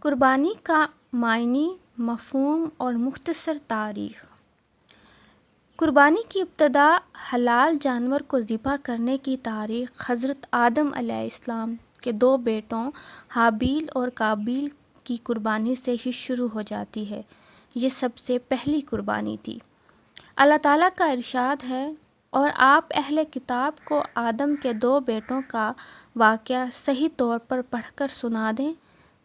قربانی کا معنی، مفہوم اور مختصر تاریخ۔ قربانی کی ابتدا حلال جانور کو ذبح کرنے کی تاریخ حضرت آدم علیہ السلام کے دو بیٹوں ہابیل اور قابیل کی قربانی سے ہی شروع ہو جاتی ہے۔ یہ سب سے پہلی قربانی تھی۔ اللہ تعالیٰ کا ارشاد ہے، اور آپ اہل کتاب کو آدم کے دو بیٹوں کا واقعہ صحیح طور پر پڑھ کر سنا دیں،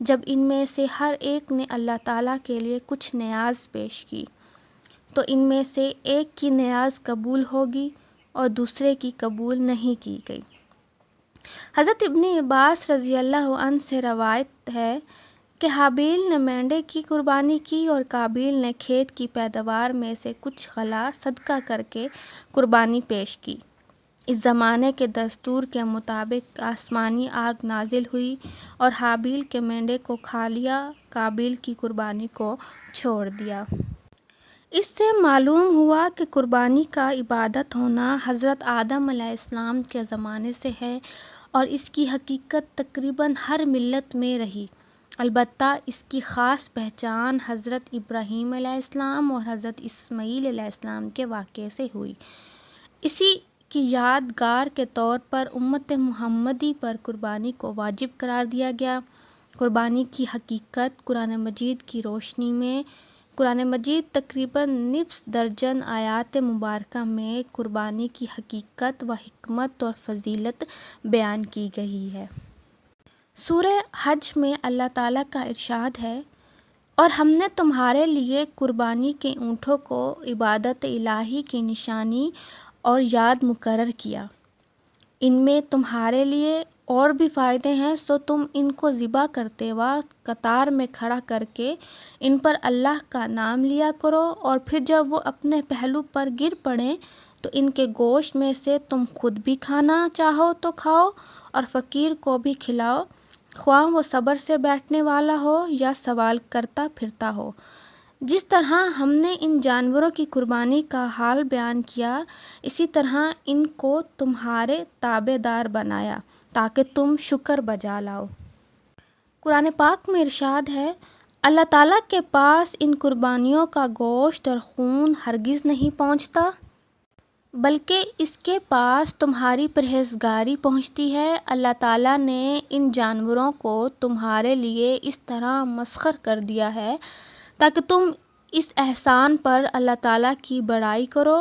جب ان میں سے ہر ایک نے اللہ تعالیٰ کے لیے کچھ نیاز پیش کی، تو ان میں سے ایک کی نیاز قبول ہوگی اور دوسرے کی قبول نہیں کی گئی۔ حضرت ابن عباس رضی اللہ عنہ سے روایت ہے کہ ہابیل نے مینڈے کی قربانی کی اور قابیل نے کھیت کی پیداوار میں سے کچھ غلہ صدقہ کر کے قربانی پیش کی۔ اس زمانے کے دستور کے مطابق آسمانی آگ نازل ہوئی اور ہابیل کے مینڈے کو کھا لیا، قابیل کی قربانی کو چھوڑ دیا۔ اس سے معلوم ہوا کہ قربانی کا عبادت ہونا حضرت آدم علیہ السلام کے زمانے سے ہے اور اس کی حقیقت تقریباً ہر ملت میں رہی۔ البتہ اس کی خاص پہچان حضرت ابراہیم علیہ السلام اور حضرت اسماعیل علیہ السلام کے واقعے سے ہوئی۔ اسی کی یادگار کے طور پر امت محمدی پر قربانی کو واجب قرار دیا گیا۔ قربانی کی حقیقت قرآن مجید کی روشنی میں قرآن مجید تقریباً نصف درجن آیات مبارکہ میں قربانی کی حقیقت و حکمت اور فضیلت بیان کی گئی ہے۔ سورہ حج میں اللہ تعالیٰ کا ارشاد ہے، اور ہم نے تمہارے لیے قربانی کے اونٹوں کو عبادت الہی کی نشانی اور یاد مقرر کیا۔ ان میں تمہارے لیے اور بھی فائدے ہیں، سو تم ان کو ذبح کرتے وقت قطار میں کھڑا کر کے ان پر اللہ کا نام لیا کرو، اور پھر جب وہ اپنے پہلو پر گر پڑیں تو ان کے گوشت میں سے تم خود بھی کھانا چاہو تو کھاؤ اور فقیر کو بھی کھلاؤ، خواہ وہ صبر سے بیٹھنے والا ہو یا سوال کرتا پھرتا ہو۔ جس طرح ہم نے ان جانوروں کی قربانی کا حال بیان کیا، اسی طرح ان کو تمہارے تابع دار بنایا تاکہ تم شکر بجا لاؤ۔ قرآن پاک میں ارشاد ہے، اللہ تعالیٰ کے پاس ان قربانیوں کا گوشت اور خون ہرگز نہیں پہنچتا، بلکہ اس کے پاس تمہاری پرہیزگاری پہنچتی ہے۔ اللہ تعالیٰ نے ان جانوروں کو تمہارے لیے اس طرح مسخر کر دیا ہے تاکہ تم اس احسان پر اللہ تعالیٰ کی بڑائی کرو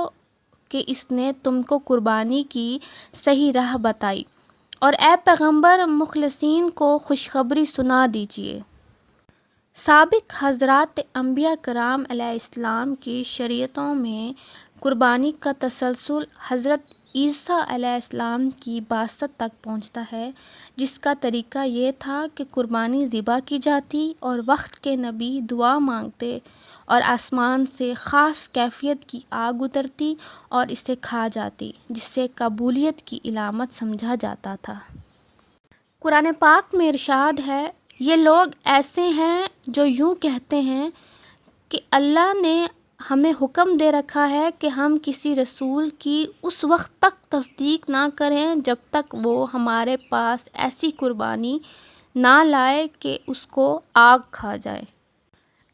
کہ اس نے تم کو قربانی کی صحیح راہ بتائی، اور اے پیغمبر مخلصین کو خوشخبری سنا دیجیے۔ سابق حضرات انبیاء کرام علیہ السلام کی شریعتوں میں قربانی کا تسلسل حضرت عیسیٰ علیہ السلام کی بعثت تک پہنچتا ہے، جس کا طریقہ یہ تھا کہ قربانی ذبح کی جاتی اور وقت کے نبی دعا مانگتے اور آسمان سے خاص کیفیت کی آگ اترتی اور اسے کھا جاتی، جسے قبولیت کی علامت سمجھا جاتا تھا۔ قرآن پاک میں ارشاد ہے، یہ لوگ ایسے ہیں جو یوں کہتے ہیں کہ اللہ نے ہمیں حکم دے رکھا ہے کہ ہم کسی رسول کی اس وقت تک تصدیق نہ کریں جب تک وہ ہمارے پاس ایسی قربانی نہ لائے کہ اس کو آگ کھا جائے۔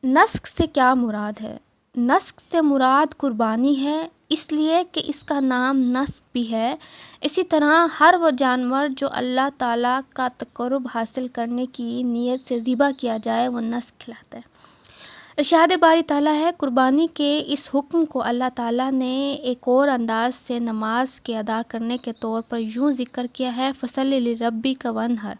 نسک سے کیا مراد ہے؟ نسک سے مراد قربانی ہے، اس لیے کہ اس کا نام نسک بھی ہے۔ اسی طرح ہر وہ جانور جو اللہ تعالیٰ کا تقرب حاصل کرنے کی نیت سے ذبح کیا جائے وہ نسک کہلاتا ہے۔ ارشاد باری تعالیٰ ہے، قربانی کے اس حکم کو اللہ تعالیٰ نے ایک اور انداز سے نماز کے ادا کرنے کے طور پر یوں ذکر کیا ہے، فَصَلِّ لِرَبِّكَ وَانْحَرْ۔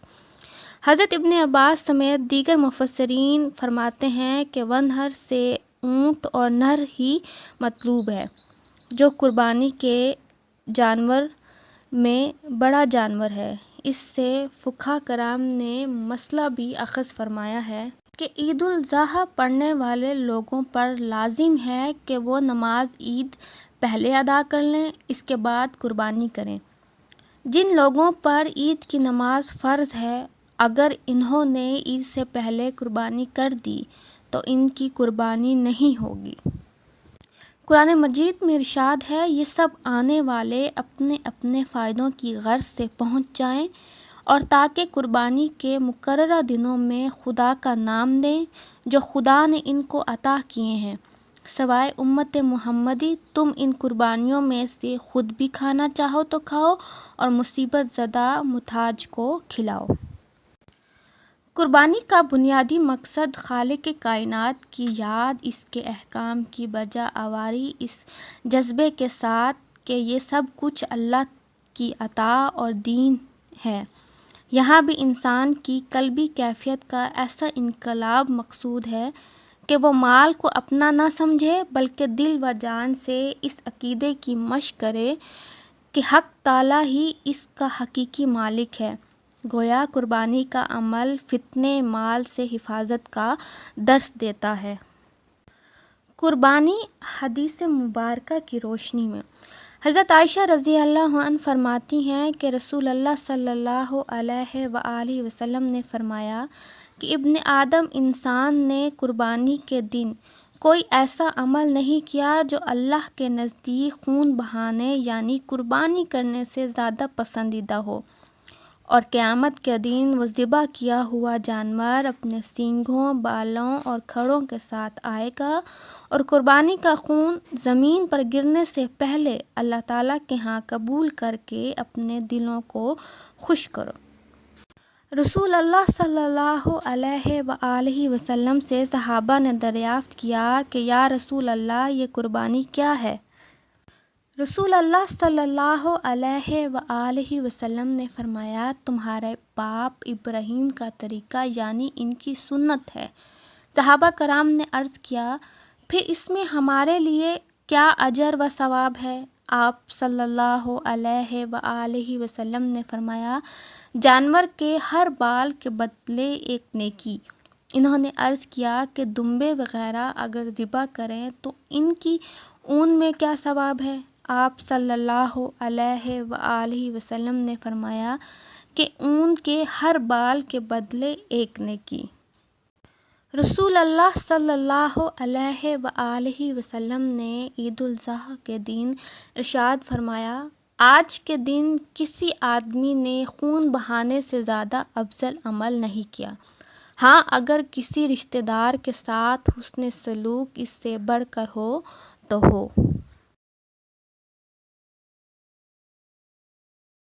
حضرت ابن عباس سمیت دیگر مفسرین فرماتے ہیں کہ وانحر سے اونٹ اور نر ہی مطلوب ہے، جو قربانی کے جانور میں بڑا جانور ہے۔ اس سے فقہاء کرام نے مسئلہ بھی اخذ فرمایا ہے کہ عید الاضحیٰ پڑھنے والے لوگوں پر لازم ہے کہ وہ نماز عید پہلے ادا کر لیں، اس کے بعد قربانی کریں۔ جن لوگوں پر عید کی نماز فرض ہے، اگر انہوں نے عید سے پہلے قربانی کر دی تو ان کی قربانی نہیں ہوگی۔ قرآن مجید میں ارشاد ہے، یہ سب آنے والے اپنے اپنے فائدوں کی غرض سے پہنچ جائیں اور تاکہ قربانی کے مقررہ دنوں میں خدا کا نام دیں جو خدا نے ان کو عطا کیے ہیں، سوائے امت محمدی۔ تم ان قربانیوں میں سے خود بھی کھانا چاہو تو کھاؤ اور مصیبت زدہ محتاج کو کھلاؤ۔ قربانی کا بنیادی مقصد خالق کائنات کی یاد، اس کے احکام کی بجا آوری، اس جذبے کے ساتھ کہ یہ سب کچھ اللہ کی عطا اور دین ہے۔ یہاں بھی انسان کی قلبی کیفیت کا ایسا انقلاب مقصود ہے کہ وہ مال کو اپنا نہ سمجھے بلکہ دل و جان سے اس عقیدے کی مشق کرے کہ حق تعالیٰ ہی اس کا حقیقی مالک ہے۔ گویا قربانی کا عمل فتنہ مال سے حفاظت کا درس دیتا ہے۔ قربانی حدیث مبارکہ کی روشنی میں حضرت عائشہ رضی اللہ عنہا فرماتی ہیں کہ رسول اللہ صلی اللہ علیہ وآلہ وسلم نے فرمایا کہ ابن آدم انسان نے قربانی کے دن کوئی ایسا عمل نہیں کیا جو اللہ کے نزدیک خون بہانے یعنی قربانی کرنے سے زیادہ پسندیدہ ہو، اور قیامت کے دن وہ ذبح کیا ہوا جانور اپنے سینگوں، بالوں اور کھڑوں کے ساتھ آئے گا، اور قربانی کا خون زمین پر گرنے سے پہلے اللہ تعالیٰ کے ہاں قبول کر کے اپنے دلوں کو خوش کرو۔ رسول اللہ صلی اللہ علیہ وآلہ وسلم سے صحابہ نے دریافت کیا کہ یا رسول اللہ، یہ قربانی کیا ہے؟ رسول اللہ صلی اللہ علیہ وآلہ وسلم نے فرمایا، تمہارے باپ ابراہیم کا طریقہ یعنی ان کی سنت ہے۔ صحابہ کرام نے عرض کیا، پھر اس میں ہمارے لیے کیا اجر و ثواب ہے؟ آپ صلی اللہ علیہ وآلہ وسلم نے فرمایا، جانور کے ہر بال کے بدلے ایک نیکی۔ انہوں نے عرض کیا کہ دمبے وغیرہ اگر ذبح کریں تو ان کی اون میں کیا ثواب ہے؟ آپ صلی اللہ علیہ وآلہ وسلم نے فرمایا کہ اون کے ہر بال کے بدلے ایک نیکی۔ رسول اللہ صلی اللہ علیہ وآلہ وسلم نے عید الاضحیٰ کے دن ارشاد فرمایا، آج کے دن کسی آدمی نے خون بہانے سے زیادہ افضل عمل نہیں کیا، ہاں اگر کسی رشتہ دار کے ساتھ حسن سلوک اس سے بڑھ کر ہو تو ہو۔